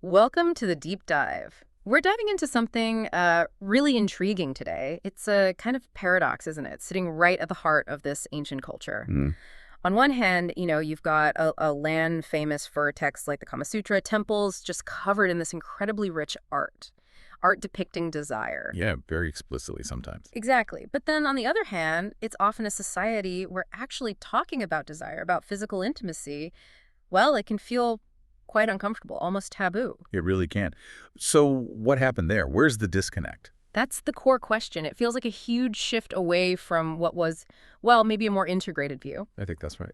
Welcome to the deep dive. We're diving into something really intriguing today. It's a kind of paradox, isn't it? Sitting right at the heart of this ancient culture. Mm, On one hand, you've got a land famous for texts like the Kama Sutra, temples just covered in this incredibly rich art depicting desire. yeah, very explicitly sometimes. Exactly. But then on the other hand, it's often a society where actually talking about desire, about physical intimacy, well, it can feel quite uncomfortable, almost taboo. It really can. So what happened there? Where's the disconnect? That's the core question. It feels like a huge shift away from what was, well, maybe a more integrated view. I think that's right.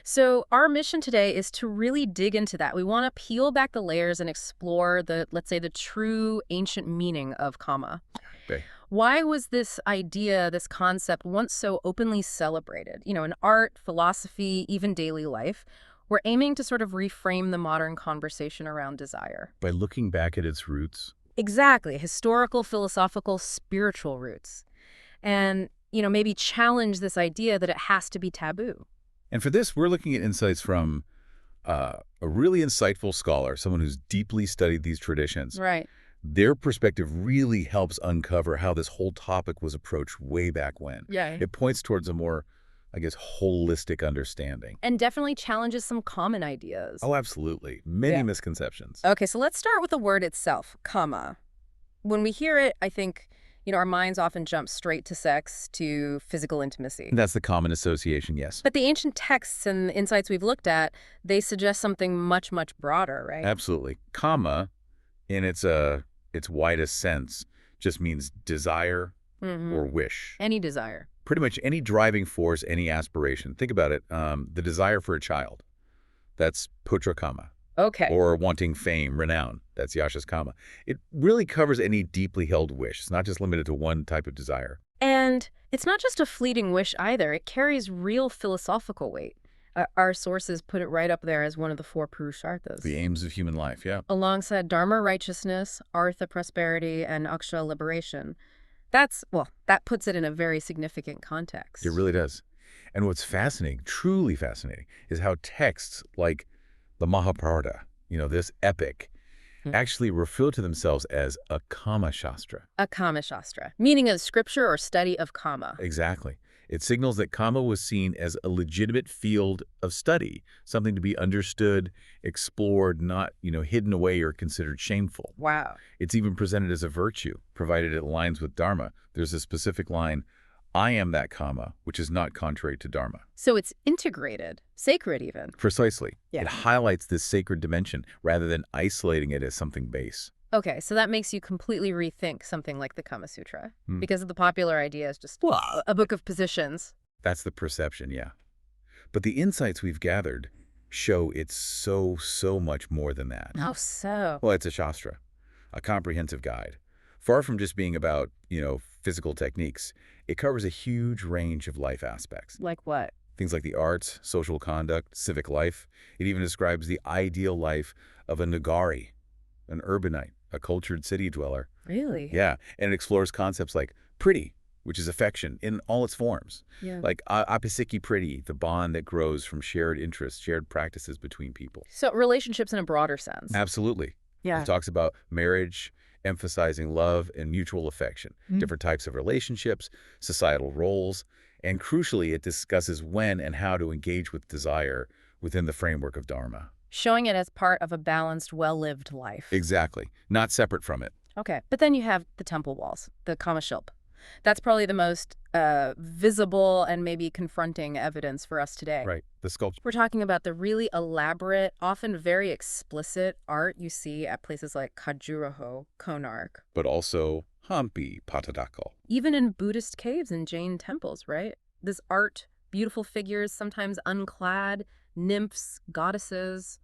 So our mission today is to really dig into that. We want to peel back the layers and explore let's say, the true ancient meaning of karma. Okay. Why was this idea, this concept, once so openly celebrated? In art, philosophy, even daily life, we're aiming to sort of reframe the modern conversation around desire. By looking back at its roots, Exactly. Historical, philosophical, spiritual roots. And, maybe challenge this idea that it has to be taboo. and for this, we're looking at insights from a really insightful scholar, someone who's deeply studied these traditions. Right. Their perspective really helps uncover how this whole topic was approached way back when. Yeah. It points towards a more, I guess, holistic understanding. And definitely challenges some common ideas. Oh, absolutely. Many Yeah. misconceptions. Okay, so let's start with the word itself, kama. When we hear it, I think, our minds often jump straight to sex, to physical intimacy. That's the common association, yes. But the ancient texts and insights we've looked at, they suggest something much, much broader, right? Absolutely. Kama, in its widest sense, just means desire Mm-hmm. or wish. Any desire. Pretty much any driving force, any aspiration. Think about it. The desire for a child, that's putra kama. Okay. Or wanting fame, renown, that's yashas kama. It really covers any deeply held wish. It's not just limited to one type of desire. And it's not just a fleeting wish either. It carries real philosophical weight. Our sources put it right up there as one of the four Purusharthas. The aims of human life, yeah. Alongside Dharma, righteousness, Artha, prosperity, and Aksha, liberation. That puts it in a very significant context. It really does. And what's fascinating, truly fascinating, is how texts like the Mahabharata, this epic, actually refer to themselves as a Kama Shastra. A Kama Shastra, meaning a scripture or study of Kama. Exactly. It signals that Kama was seen as a legitimate field of study, something to be understood, explored, not, hidden away or considered shameful. Wow. It's even presented as a virtue, provided it aligns with Dharma. There's a specific line, I am that Kama, which is not contrary to Dharma. So it's integrated, sacred even. Precisely. Yeah. It highlights this sacred dimension rather than isolating it as something base. Okay, so that makes you completely rethink something like the Kama Sutra, because of the popular idea is just a book of positions. That's the perception, yeah. But the insights we've gathered show it's so much more than that. Oh, so. Well, it's a shastra, a comprehensive guide. Far from just being about, physical techniques, it covers a huge range of life aspects. Like what? Things like the arts, social conduct, civic life. It even describes the ideal life of a Nagari, an urbanite, a cultured city dweller. Really? Yeah, and it explores concepts like pretty, which is affection in all its forms. Yeah. Like apisiki pretty, the bond that grows from shared interests, shared practices between people. So relationships in a broader sense. Absolutely. Yeah. It talks about marriage, emphasizing love and mutual affection, different types of relationships, societal roles, and crucially, it discusses when and how to engage with desire within the framework of Dharma. Showing it as part of a balanced, well-lived life. Exactly. Not separate from it. Okay, but then you have the temple walls, the Kama Shilp. That's probably the most visible and maybe confronting evidence for us today. Right. The sculpture. We're talking about the really elaborate, often very explicit art you see at places like Khajuraho, Konark. But also Hampi Patadakal. Even in Buddhist caves and Jain temples, right? This art, beautiful figures, sometimes unclad, nymphs, goddesses.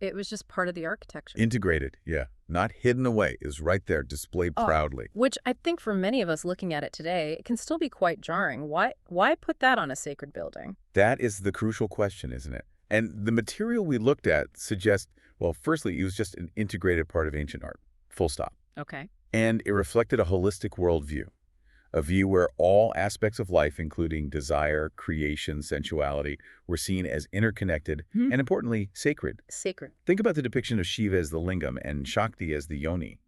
It was just part of the architecture. Integrated, yeah. Not hidden away, is right there, displayed proudly. Which I think for many of us looking at it today, it can still be quite jarring. Why put that on a sacred building? That is the crucial question, isn't it? And the material we looked at suggests, well, firstly, it was just an integrated part of ancient art, full stop. Okay. And it reflected a holistic worldview, a view where all aspects of life, including desire, creation, sensuality, were seen as interconnected Hmm? and, importantly, sacred. Sacred. Think about the depiction of Shiva as the lingam and Shakti as the yoni.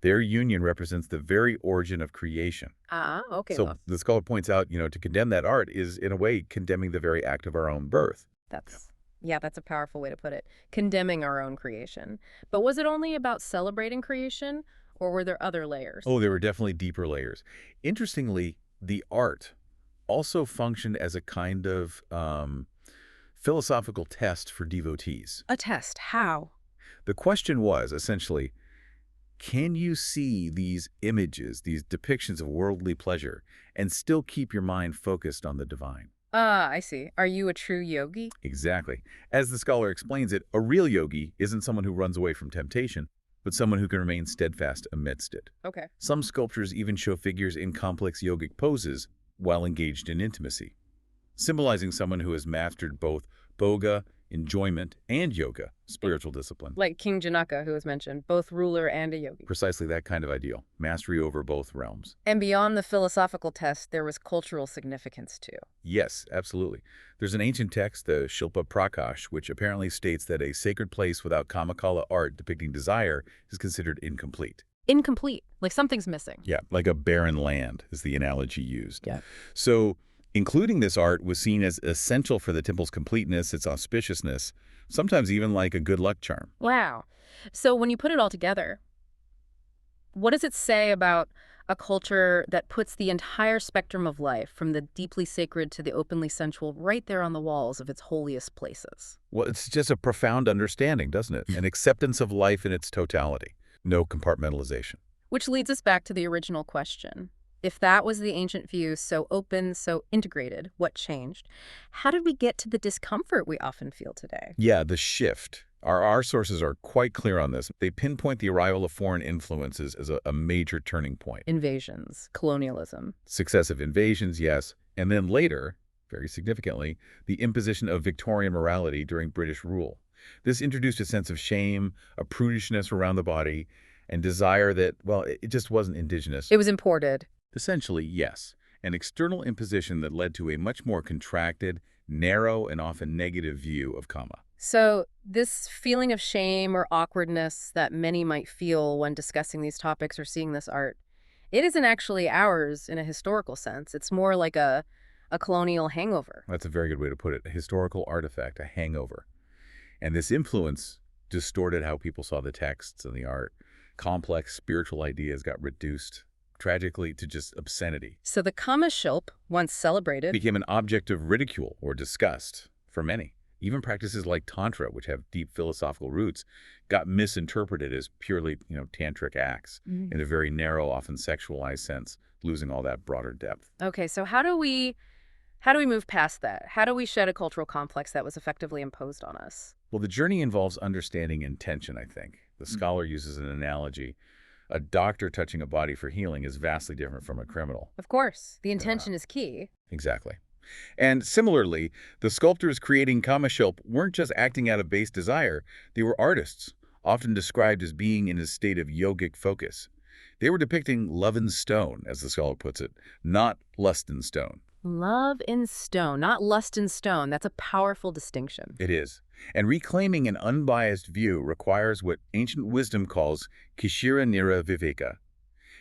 Their union represents the very origin of creation. Ah, okay. So Well, the scholar points out, to condemn that art is, in a way, condemning the very act of our own birth. that's a powerful way to put it. Condemning our own creation. But was it only about celebrating creation, or were there other layers? Oh, there were definitely deeper layers. Interestingly, the art also functioned as a kind of philosophical test for devotees. A test. How? The question was, essentially, can you see these images, these depictions of worldly pleasure, and still keep your mind focused on the divine? Ah, I see. Are you a true yogi? Exactly. As the scholar explains it, a real yogi isn't someone who runs away from temptation, but someone who can remain steadfast amidst it. Okay. Some sculptures even show figures in complex yogic poses while engaged in intimacy, symbolizing someone who has mastered both boga, enjoyment, and yoga, spiritual discipline. Like King Janaka, who was mentioned, both ruler and a yogi. Precisely that kind of ideal, mastery over both realms. And beyond the philosophical test, there was cultural significance too. Yes, absolutely. There's an ancient text, the Shilpa Prakash, which apparently states that a sacred place without Kamakala art depicting desire is considered incomplete. Incomplete, like something's missing. Yeah, like a barren land is the analogy used. Yeah. So including this art was seen as essential for the temple's completeness, its auspiciousness, sometimes even like a good luck charm. Wow. So when you put it all together, what does it say about a culture that puts the entire spectrum of life, from the deeply sacred to the openly sensual, right there on the walls of its holiest places? Well, it's just a profound understanding, doesn't it? An acceptance of life in its totality. No compartmentalization. Which leads us back to the original question. If that was the ancient view, so open, so integrated, what changed? How did we get to the discomfort we often feel today? Yeah, the shift. Our sources are quite clear on this. They pinpoint the arrival of foreign influences as a major turning point. Invasions, colonialism. Successive invasions, yes, and then later, very significantly, the imposition of Victorian morality during British rule. This introduced a sense of shame, a prudishness around the body, and desire that, well, it just wasn't indigenous. It was imported. Essentially, yes, an external imposition that led to a much more contracted, narrow, and often negative view of Kama. So this feeling of shame or awkwardness that many might feel when discussing these topics or seeing this art, it isn't actually ours in a historical sense. It's more like a colonial hangover. That's a very good way to put it. A historical artifact, a hangover. And this influence distorted how people saw the texts and the art. Complex spiritual ideas got reduced, tragically, to just obscenity. So the Kama Shilp, once celebrated, Became an object of ridicule or disgust for many. Even practices like Tantra, which have deep philosophical roots, got misinterpreted as purely, tantric acts in a very narrow, often sexualized sense, losing all that broader depth. Okay, so how do we move past that? How do we shed a cultural complex that was effectively imposed on us? Well, the journey involves understanding intention, I think. The scholar uses an analogy. A doctor touching a body for healing is vastly different from a criminal. Of course, the intention is key. Exactly. And similarly, the sculptors creating Kamashilp weren't just acting out of base desire. They were artists, often described as being in a state of yogic focus. They were depicting love in stone, as the scholar puts it, not lust in stone. Love in stone, not lust in stone. That's a powerful distinction. It is. And reclaiming an unbiased view requires what ancient wisdom calls Kshira Nira Viveka.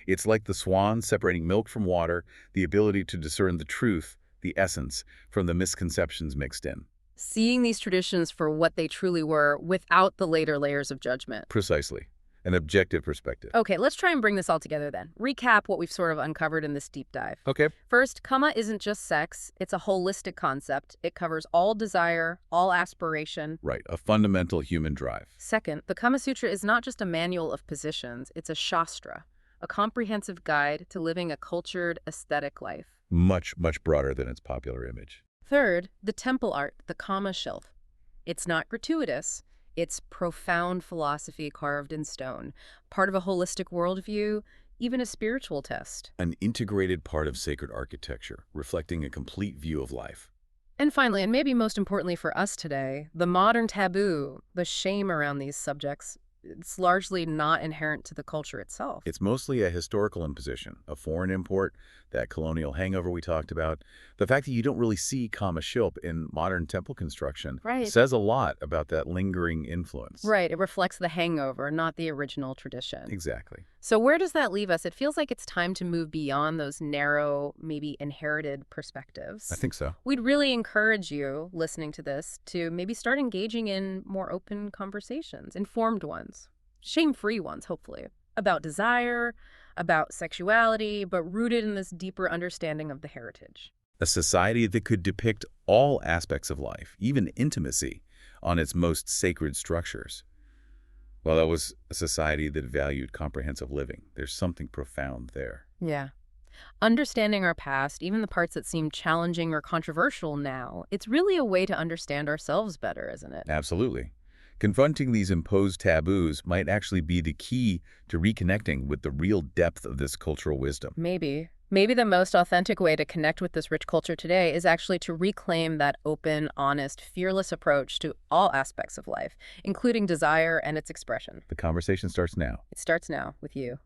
It's like the swan separating milk from water, the ability to discern the truth, the essence, from the misconceptions mixed in. Seeing these traditions for what they truly were without the later layers of judgment. Precisely. An objective perspective. Okay, let's try and bring this all together then. Recap what we've sort of uncovered in this deep dive. Okay. First, Kama isn't just sex. It's a holistic concept. It covers all desire, all aspiration. Right, a fundamental human drive. Second, the Kama Sutra is not just a manual of positions. It's a shastra, a comprehensive guide to living a cultured, aesthetic life. Much, much broader than its popular image. Third, the temple art, the Kama Shilp. It's not gratuitous. It's profound philosophy carved in stone, part of a holistic worldview, even a spiritual test. An integrated part of sacred architecture, reflecting a complete view of life. And finally, and maybe most importantly for us today, the modern taboo, the shame around these subjects. it's largely not inherent to the culture itself. It's mostly a historical imposition, a foreign import, that colonial hangover we talked about. The fact that you don't really see kama shilp in modern temple construction Right. says a lot about that lingering influence. Right. It reflects the hangover, not the original tradition. Exactly. So where does that leave us? It feels like it's time to move beyond those narrow, maybe inherited I perspectives. think so. We'd really encourage you listening to this to maybe start engaging in more open conversations, informed ones, shame-free ones, hopefully, about desire, about sexuality, but rooted in this deeper understanding of the heritage. A society that could depict all aspects of life, even intimacy, on its most sacred structures. Well, that was a society that valued comprehensive living. There's something profound there. Yeah. Understanding our past, even the parts that seem challenging or controversial now, it's really a way to understand ourselves better, isn't it? Absolutely. Confronting these imposed taboos might actually be the key to reconnecting with the real depth of this cultural wisdom. Maybe. Maybe the most authentic way to connect with this rich culture today is actually to reclaim that open, honest, fearless approach to all aspects of life, including desire and its expression. The conversation starts now. It starts now with you.